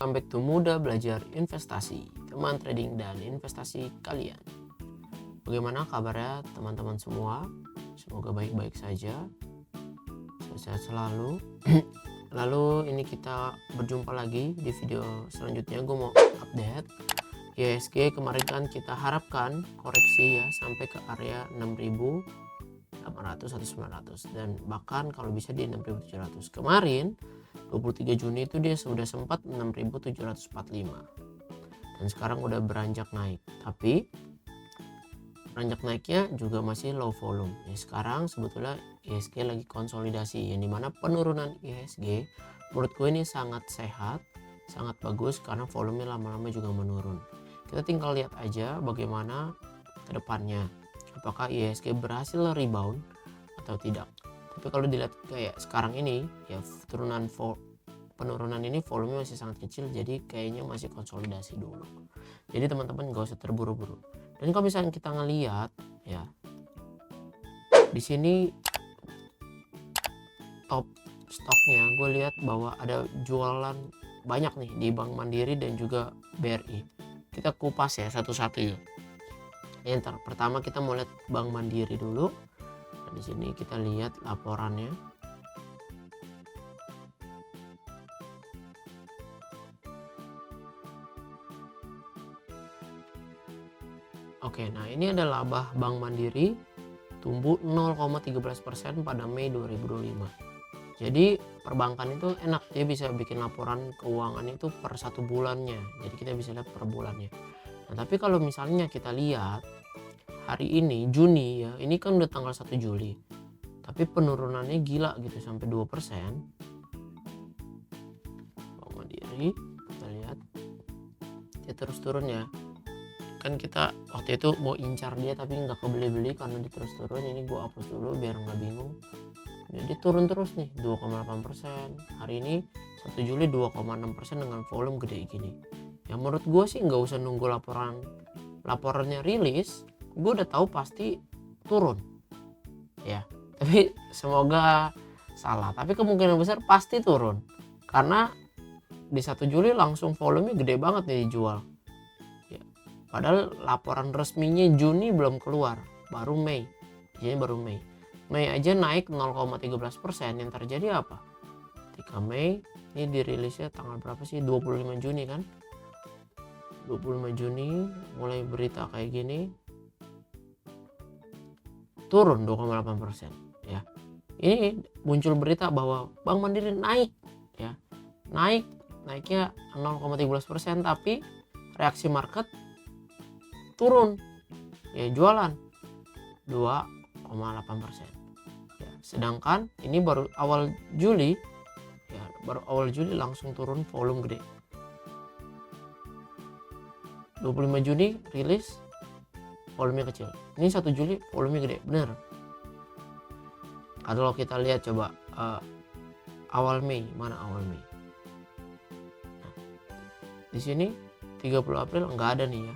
Welcome back to Muda Belajar Investasi, teman trading dan investasi kalian. Bagaimana kabarnya teman-teman semua? Semoga baik-baik saja, sehat selalu. Lalu ini kita berjumpa lagi di video selanjutnya. Gue mau update IHSG. Kemarin kan kita harapkan koreksi ya sampai ke area 6.800 atau 900 dan bahkan kalau bisa di 6.700. Kemarin 23 Juni itu dia sudah sempat 6.745 dan sekarang udah beranjak naik, tapi beranjak naiknya juga masih low volume ya. Sekarang sebetulnya IHSG lagi konsolidasi, yang dimana penurunan IHSG menurut gue ini sangat sehat, sangat bagus karena volumenya lama-lama juga menurun. Kita tinggal lihat aja bagaimana ke depannya, apakah IHSG berhasil rebound atau tidak. Tapi kalau dilihat kayak sekarang ini ya, penurunan ini volume masih sangat kecil, jadi kayaknya masih konsolidasi dulu. Jadi teman-teman gak usah terburu-buru. Dan kalau misalnya kita ngelihat ya, di sini top stoknya gue lihat bahwa ada jualan banyak nih di Bank Mandiri dan juga BRI. Kita kupas ya satu-satu ya. Yang pertama kita mau lihat Bank Mandiri dulu. Nah, di sini kita lihat laporannya. Oke, nah ini ada laba Bank Mandiri tumbuh 0,13% pada Mei 2025. Jadi perbankan itu enak, dia bisa bikin laporan keuangan itu per satu bulannya. Jadi kita bisa lihat per bulannya. Nah, tapi kalau misalnya kita lihat hari ini Juni ya, ini kan udah tanggal 1 Juli. Tapi penurunannya gila gitu sampai 2%. Bank Mandiri kita lihat dia terus turun ya. Kan kita waktu itu mau incar dia tapi nggak kebeli-beli karena dia terus turun. Ini gue hapus dulu biar nggak bingung. Jadi turun terus nih 2,8%. Hari ini 1 Juli 2,6% dengan volume gede gini. Ya menurut gue sih nggak usah nunggu laporannya rilis. Gue udah tahu pasti turun ya, tapi semoga salah. Tapi kemungkinan besar pasti turun karena di 1 Juli langsung volumenya gede banget nih dijual. Padahal laporan resminya Juni belum keluar, baru Mei. Jadi baru Mei. Mei aja naik 0,13%. Yang terjadi apa? Ketika Mei, ini dirilisnya tanggal berapa sih? 25 Juni kan? 25 Juni mulai berita kayak gini. Turun 2,8% ya. Ini muncul berita bahwa Bank Mandiri naik ya. Naiknya 0,13%, tapi reaksi market turun ya, jualan 2,8% ya. Sedangkan ini baru awal Juli ya, langsung turun volume gede. 25 Juni rilis volumenya kecil, ini 1 Juli volumenya gede bener. Kalau kita lihat coba awal Mei, mana awal Mei? Nah, di sini 30 April nggak ada nih ya,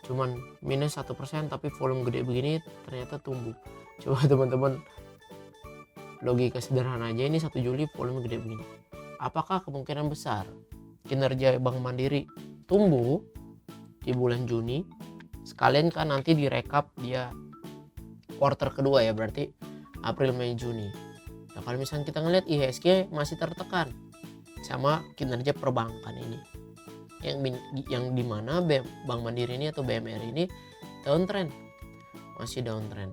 cuman minus 1%, tapi volume gede begini ternyata tumbuh. Coba teman-teman logika sederhana aja, ini 1 Juli volume gede begini, apakah kemungkinan besar kinerja Bank Mandiri tumbuh di bulan Juni? Sekalian kan nanti direkap dia quarter kedua ya, berarti April, Mei, Juni. Nah kalau misalnya kita ngeliat IHSG masih tertekan sama kinerja perbankan ini, yang dimana Bank Mandiri ini atau BMR ini downtrend, masih downtrend.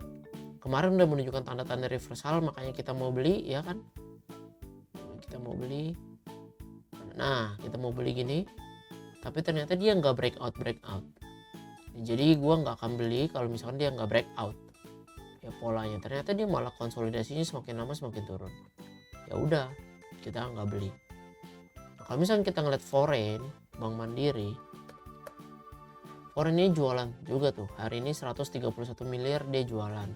Kemarin udah menunjukkan tanda-tanda reversal, makanya kita mau beli ya kan, kita mau beli. Nah kita mau beli gini, tapi ternyata dia nggak breakout. Jadi gua nggak akan beli kalau misalkan dia nggak breakout ya polanya. Ternyata dia malah konsolidasinya semakin lama semakin turun. Ya udah, kita nggak beli. Nah, kalau misalkan kita ngeliat foreign, Bank Mandiri, foreign ini jualan juga tuh. Hari ini 131 miliar dia jualan.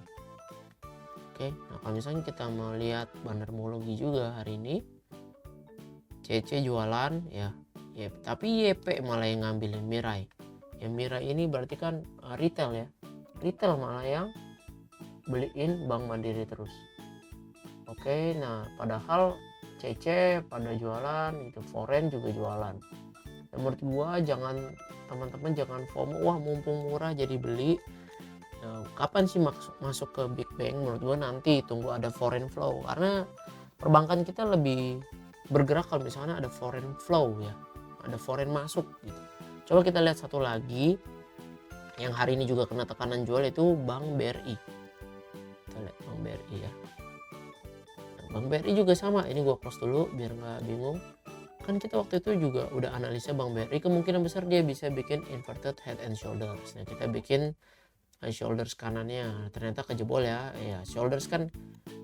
Oke, nah kalau misalnya kita mau lihat bandarmologi juga hari ini, CC jualan ya, tapi YP malah yang ngambilin Mirai. Ya Mirai ini berarti kan retail ya, retail malah yang beliin Bank Mandiri terus. Oke, nah padahal CC pada jualan, itu foreign juga jualan. Dan menurut gua teman-teman jangan FOMO, wah mumpung murah jadi beli. Kapan sih masuk ke big bank? Menurut gua nanti tunggu ada foreign flow, karena perbankan kita lebih bergerak kalau misalnya ada foreign flow ya, ada foreign masuk gitu. Coba kita lihat satu lagi yang hari ini juga kena tekanan jual, itu Bank BRI. Kita lihat Bank BRI ya. Nah, Bank BRI juga sama, ini gua close dulu biar nggak bingung. Kan kita waktu itu juga udah analisa Bank BRI, kemungkinan besar dia bisa bikin inverted head and shoulders. Nah kita bikin shoulders kanannya, ternyata kejebol ya. Shoulders kan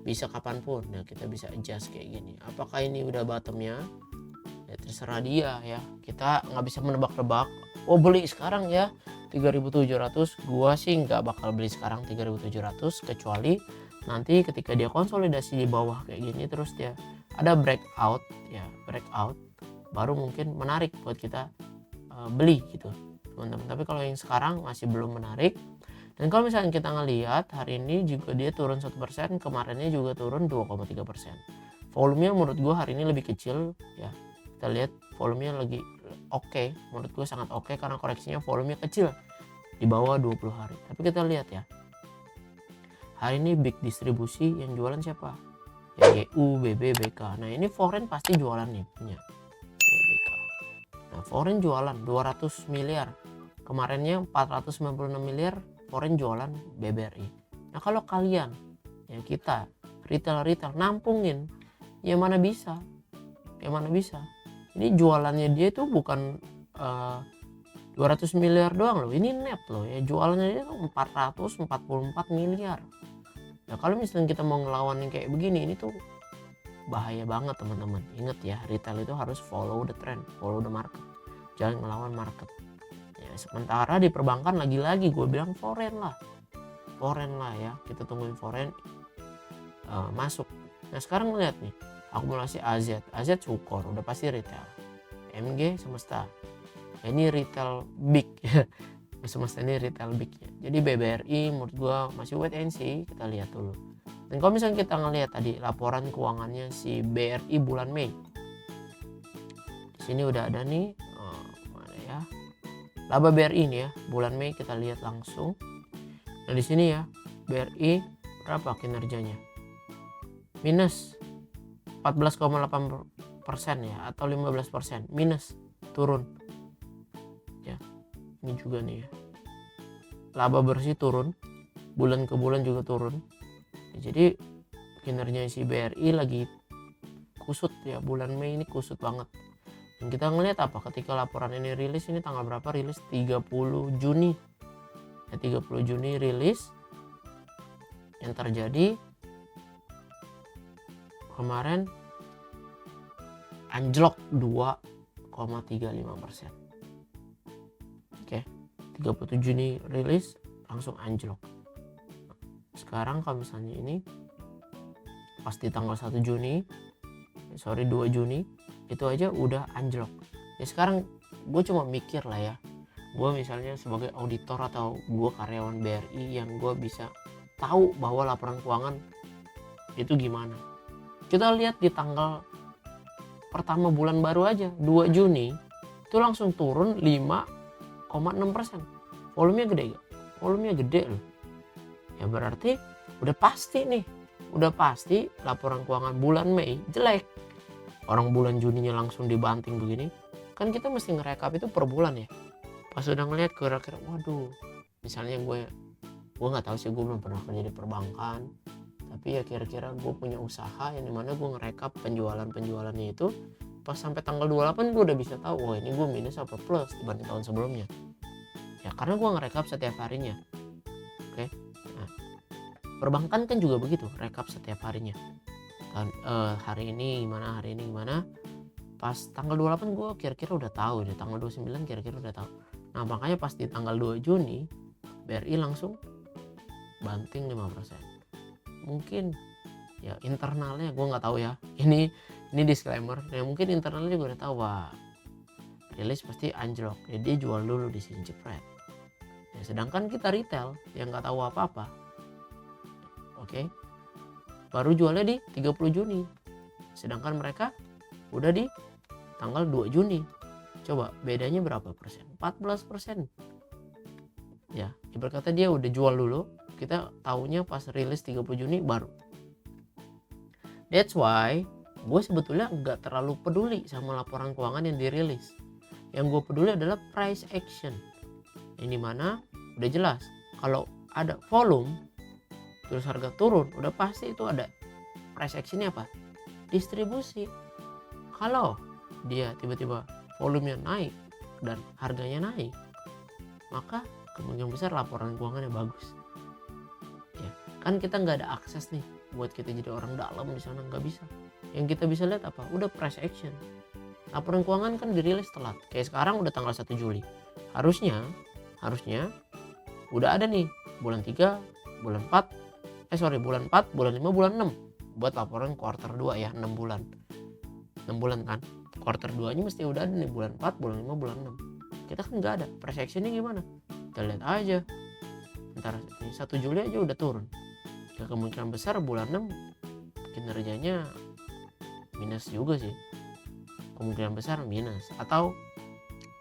bisa kapanpun. Nah kita bisa adjust kayak gini. Apakah ini udah bottomnya? Ya terserah dia ya. Kita nggak bisa menebak-nebak. Oh beli sekarang ya 3.700. Gua sih nggak bakal beli sekarang 3.700, kecuali nanti ketika dia konsolidasi di bawah kayak gini terus dia ada breakout ya, breakout baru mungkin menarik buat kita beli gitu teman-teman. Tapi kalau yang sekarang masih belum menarik. Dan kalau misalnya kita ngelihat hari ini juga dia turun 1%, kemarinnya juga turun 2,3%. Volumenya menurut gua hari ini lebih kecil ya. Kita lihat volumenya lagi oke, menurut gua sangat oke karena koreksinya volumenya kecil di bawah 20 hari. Tapi kita lihat ya. Hari ini big distribusi yang jualan siapa? Ya GU, BB, BK. Nah, ini foreign pasti jualan nih punya. BK. Nah, foreign jualan 200 miliar. Kemarinnya 496 miliar foreign jualan BBRI. Nah, kalau kalian ya kita retail nampungin, ya mana bisa? Ya mana bisa? Ini jualannya dia itu bukan 200 miliar doang loh. Ini net loh ya. Jualannya dia tuh 444 miliar. Nah, kalau misalnya kita mau ngelawan yang kayak begini, ini tuh bahaya banget teman-teman. Ingat ya, retail itu harus follow the trend, follow the market, jangan ngelawan market ya. Sementara di perbankan lagi-lagi gue bilang foreign lah ya, kita tungguin foreign masuk. Nah sekarang lihat nih akumulasi AZ Sukor udah pasti retail, MG Semesta ya, ini retail big Semesta ini retail big ya. Jadi BBRI menurut gua masih wait and see, kita lihat dulu. Dan kalau misalnya kita ngelihat tadi laporan keuangannya si BRI bulan Mei, di sini udah ada nih mana ya, laba BRI nih ya bulan Mei, kita lihat langsung. Nah di sini ya BRI berapa kinerjanya? Minus 14,8% ya, atau 15% minus, turun ya. Ini juga nih ya, laba bersih turun, bulan ke bulan juga turun ya. Jadi kinerja si BRI lagi kusut ya, bulan Mei ini kusut banget. Dan kita ngelihat apa ketika laporan ini rilis, ini tanggal berapa rilis? 30 Juni ya, 30 Juni rilis. Yang terjadi kemarin anjlok 2,35%. Oke, 30 Juni rilis langsung anjlok. Sekarang kalau misalnya ini pas di tanggal 2 Juni itu aja udah anjlok ya. Sekarang gue cuma mikir lah ya, gue misalnya sebagai auditor atau gue karyawan BRI yang gue bisa tahu bahwa laporan keuangan itu gimana. Kita lihat di tanggal pertama bulan baru aja 2 Juni itu langsung turun 5,6%. Volumenya gede gak? Volumenya gede loh ya, berarti udah pasti laporan keuangan bulan Mei jelek. Orang bulan Juninya langsung dibanting begini, kan kita mesti ngerekap itu per bulan ya. Pas udah ngeliat kira-kira, waduh, misalnya gue nggak tahu sih, gue belum pernah kerja di perbankan, tapi ya kira-kira gue punya usaha yang dimana gue ngerekap penjualannya itu pas sampai tanggal 28 gue udah bisa tahu, wah ini gue minus apa plus dibanding tahun sebelumnya ya, karena gue ngerekap setiap harinya. Oke. Nah, perbankan kan juga begitu, rekap setiap harinya kan, hari ini gimana. Pas tanggal 28 gue kira-kira udah tahu deh, tanggal 29 kira-kira udah tahu. Nah makanya pas di tanggal 2 Juni BRI langsung banting 5%. Mungkin ya internalnya gue nggak tahu ya, ini disclaimer ya, mungkin internalnya juga udah tahu, wah rilis pasti anjlok ya, dia jual dulu di sini jepret ya. Sedangkan kita retail yang nggak tahu apa-apa, oke, baru jualnya di 30 Juni sedangkan mereka udah di tanggal 2 Juni Coba bedanya berapa persen? 14%. Ya, ibarat kata dia udah jual dulu, kita taunya pas rilis 30 Juni baru. That's why gue sebetulnya nggak terlalu peduli sama laporan keuangan yang dirilis. Yang gue peduli adalah price action. Yang dimana udah jelas kalau ada volume terus harga turun, udah pasti itu ada price actionnya apa? Distribusi. Kalau dia tiba-tiba volumenya naik dan harganya naik, maka kemungkinan besar laporan keuangannya bagus. Ya, kan kita nggak ada akses nih buat kita jadi orang dalam di sana, nggak bisa. Yang kita bisa lihat apa? Udah price action. Laporan keuangan kan dirilis telat. Kayak sekarang udah tanggal 1 Juli. Harusnya udah ada nih bulan 3, bulan 4, bulan 4, bulan 5, bulan 6 buat laporan quarter 2 ya, 6 bulan. 6 bulan kan. Quarter 2-nya mesti udah ada nih bulan 4, bulan 5, bulan 6. Kita kan nggak ada. Price action-nya gimana? Kita lihat aja. Ntar 1 Juli aja udah turun. Ya, kemungkinan besar bulan 6 kinerjanya minus juga sih. Kemungkinan besar minus. Atau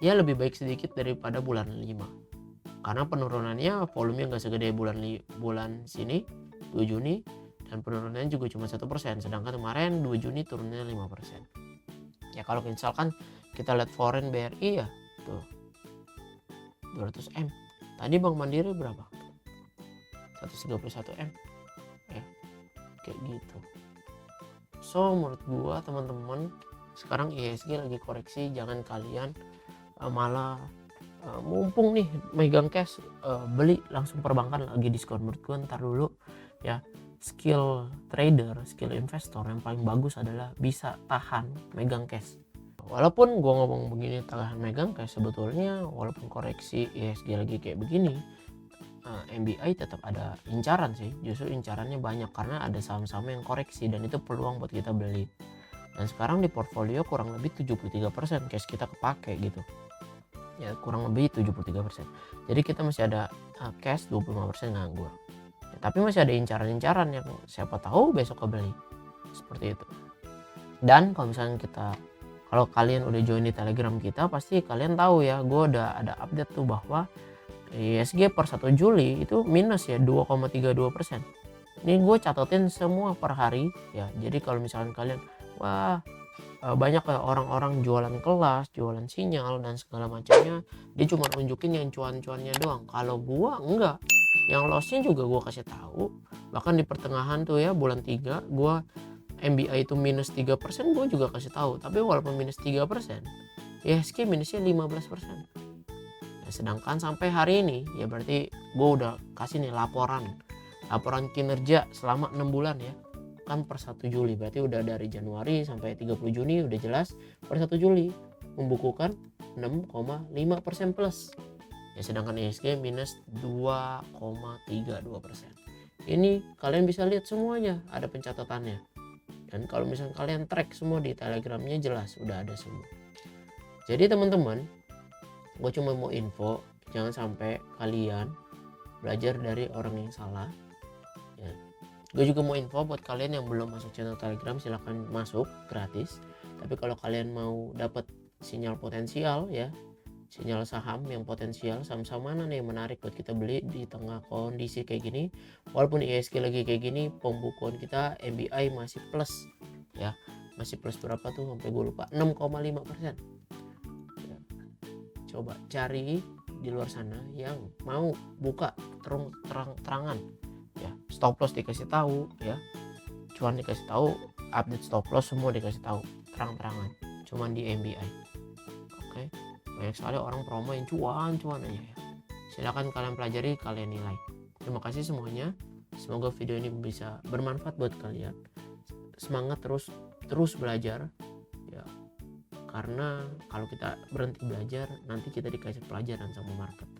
ya lebih baik sedikit daripada bulan 5. Karena penurunannya volumenya nggak segede bulan sini 2 Juni. Dan penurunannya juga cuma 1%. Sedangkan kemarin 2 Juni turunnya 5%. Ya kalau misalkan kita lihat foreign BRI ya tuh 200 M. Tadi Bank Mandiri berapa? 131 M. Ya kayak gitu. So menurut gua teman-teman, sekarang IHSG lagi koreksi. Jangan kalian malah mumpung nih megang cash beli langsung perbankan lagi diskon. Menurut gua ntar dulu ya. Skill trader, skill investor yang paling bagus adalah bisa tahan megang cash. Walaupun gue ngomong begini tahan megang cash, sebetulnya walaupun koreksi IHSG lagi kayak begini, MBI tetap ada incaran sih. Justru incarannya banyak karena ada saham-saham yang koreksi dan itu peluang buat kita beli. Dan sekarang di portfolio kurang lebih 73% cash kita kepake gitu. Ya kurang lebih 73%. Jadi kita masih ada cash 25% nganggur. Tapi masih ada incaran-incaran yang siapa tahu besok kebeli seperti itu. Dan kalau misalnya kalau kalian udah join di Telegram kita, pasti kalian tahu ya, gue udah ada update tuh bahwa IHSG per 1 Juli itu minus ya 2,32%. Ini gue catetin semua per hari ya. Jadi kalau misalnya kalian banyak orang-orang jualan kelas, jualan sinyal dan segala macamnya, dia cuma nunjukin yang cuan-cuannya doang. Kalau gue enggak. Yang lossnya juga gue kasih tahu. Bahkan di pertengahan tuh ya bulan 3 gue MBI itu minus 3%, gue juga kasih tahu. Tapi walaupun minus 3%, IHSG minusnya 15%. Ya, sedangkan sampai hari ini ya berarti gue udah kasih nih laporan kinerja selama 6 bulan ya. Kan per 1 Juli berarti udah dari Januari sampai 30 Juni udah jelas per 1 Juli membukukan 6,5% plus. Ya, sedangkan IHSG minus 2,32%. Ini kalian bisa lihat semuanya, ada pencatatannya. Dan kalau misalnya kalian track semua di Telegramnya jelas udah ada semua. Jadi teman-teman, gue cuma mau info, jangan sampai kalian belajar dari orang yang salah. Ya. Gue juga mau info buat kalian yang belum masuk channel Telegram, silahkan masuk gratis. Tapi kalau kalian mau dapat sinyal potensial ya, sinyal saham yang potensial, saham-saham mana nih yang menarik buat kita beli di tengah kondisi kayak gini. Walaupun IHSG lagi kayak gini, pembukuan kita MBI masih plus ya, masih plus berapa tuh sampai gue lupa, 6,5%. Ya. Coba cari di luar sana yang mau buka terang-terangan ya, stop loss dikasih tahu ya, cuan dikasih tahu, update stop loss semua dikasih tahu terang-terangan, cuman di MBI. Oke. Banyak sekali orang promo yang cuan aja ya. Silakan kalian pelajari, kalian nilai. Terima kasih semuanya. Semoga video ini bisa bermanfaat buat kalian. Semangat terus belajar ya. Karena kalau kita berhenti belajar, nanti kita dikasih pelajaran sama market.